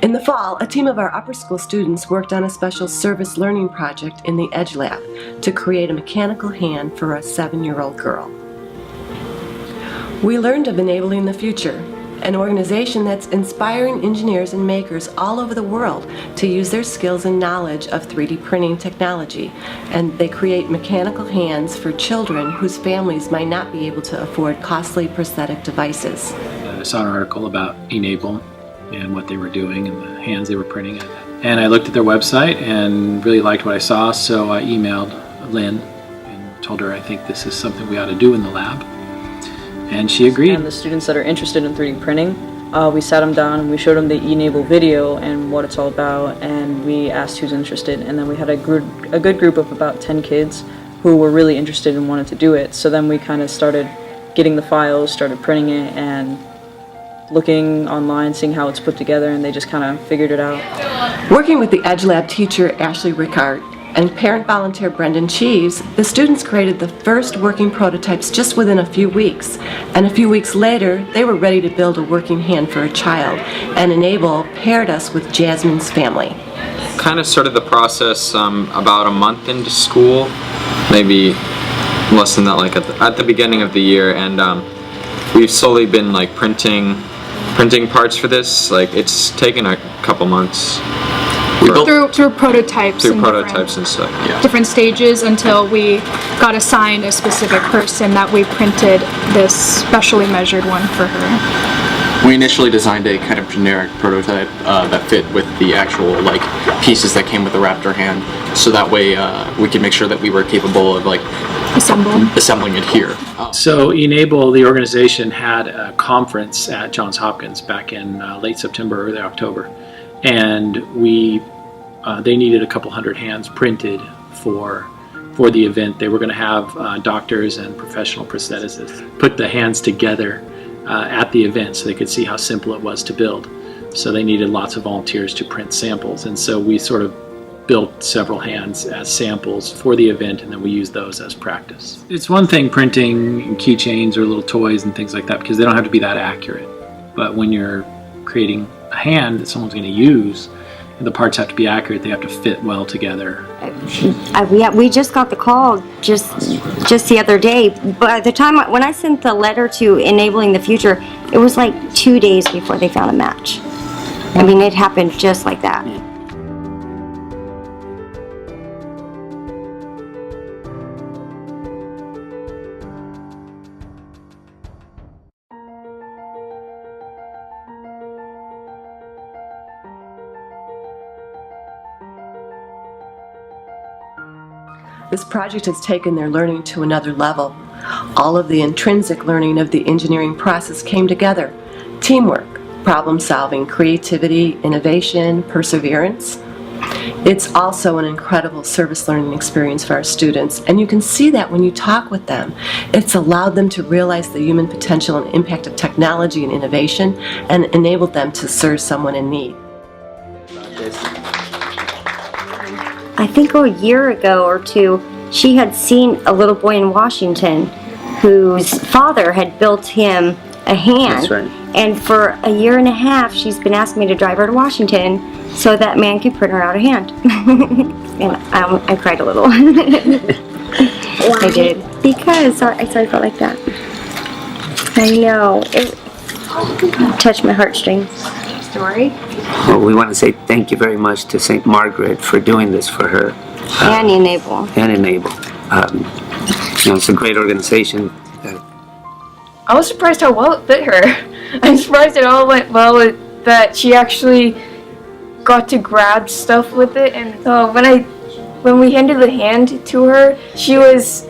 In the fall, a team of our upper school students worked on a special service learning project in the Edge Lab to create a mechanical hand for a 7-year-old girl. We learned of Enabling the Future, an organization that's inspiring engineers and makers all over the world to use their skills and knowledge of 3D printing technology, and they create mechanical hands for children whose families might not be able to afford costly prosthetic devices. I saw an article about Enable and what they were doing and the hands they were printing. And I looked at their website and really liked what I saw, so I emailed Lynn and told her I think this is something we ought to do in the lab. And she agreed. And the students that are interested in 3D printing, we sat them down and we showed them the Enable video and what it's all about, and we asked who's interested, and then we had a good group of about 10 kids who were really interested and wanted to do it. So then we kind of started getting the files, started printing it, and looking online, seeing how it's put together, and they just kind of figured it out. Working with the Edge Lab teacher Ashley Rickard and parent volunteer Brendan Cheeves, the students created the first working prototypes just within a few weeks. And a few weeks later, they were ready to build a working hand for a child, and Enable paired us with Jasmine's family. Kind of started the process about a month into school, maybe less than that, like at the beginning of the year, and we've slowly been like printing parts for this. Like it's taken a couple months. Through prototypes. Through prototypes and stuff, yeah. Different stages until we got assigned a specific person that we printed this specially measured one for her. We initially designed a kind of generic prototype that fit with the actual like pieces that came with the Raptor hand, so that way we could make sure that we were capable of like assembling it here. So Enable, the organization, had a conference at Johns Hopkins back in late September, early October, and they needed a couple hundred hands printed for the event. They were going to have doctors and professional prostheticists put the hands together at the event so they could see how simple it was to build. So they needed lots of volunteers to print samples, and so we sort of built several hands as samples for the event, and then we used those as practice. It's one thing printing keychains or little toys and things like that, because they don't have to be that accurate. But when you're creating a hand that someone's going to use, the parts have to be accurate, they have to fit well together. We just got the call just the other day. By the time when I sent the letter to Enabling the Future, it was like 2 days before they found a match. I mean, it happened just like that. This project has taken their learning to another level. All of the intrinsic learning of the engineering process came together. Teamwork, problem solving, creativity, innovation, perseverance. It's also an incredible service learning experience for our students, and you can see that when you talk with them. It's allowed them to realize the human potential and impact of technology and innovation, and enabled them to serve someone in need. I think a year ago or two, she had seen a little boy in Washington whose father had built him a hand. That's right. And for a year and a half, she's been asking me to drive her to Washington so that man can print her out a hand. And I cried a little. I did. Because I felt like that. I know. It touched my heartstrings. Story? Well, we want to say thank you very much to St. Margaret for doing this for her. And Enable. It's a great organization. I was surprised how well it fit her. I'm surprised it all went well with that she actually got to grab stuff with it, and when we handed the hand to her, she was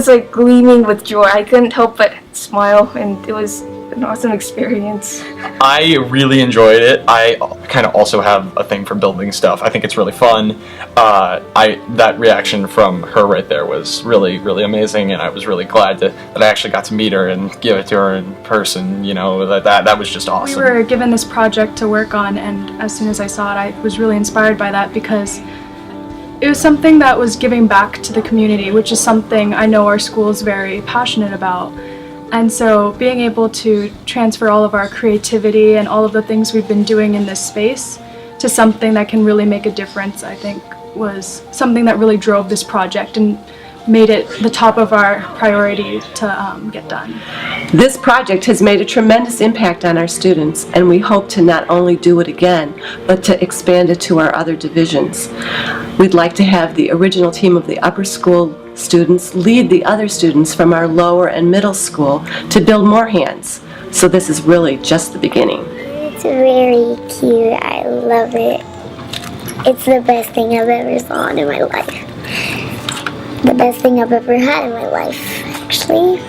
like gleaming with joy. I couldn't help but smile, and it was an awesome experience. I really enjoyed it. I kind of also have a thing for building stuff. I think it's really fun. That reaction from her right there was really, really amazing, and I was really glad that I actually got to meet her and give it to her in person. You know, that was just awesome. We were given this project to work on, and as soon as I saw it, I was really inspired by that because it was something that was giving back to the community, which is something I know our school is very passionate about. And so being able to transfer all of our creativity and all of the things we've been doing in this space to something that can really make a difference, I think, was something that really drove this project and made it the top of our priority to get done. This project has made a tremendous impact on our students, and we hope to not only do it again, but to expand it to our other divisions. We'd like to have the original team of the upper school students lead the other students from our lower and middle school to build more hands. So this is really just the beginning. It's very cute. I love it. It's the best thing I've ever saw in my life. The best thing I've ever had in my life, actually.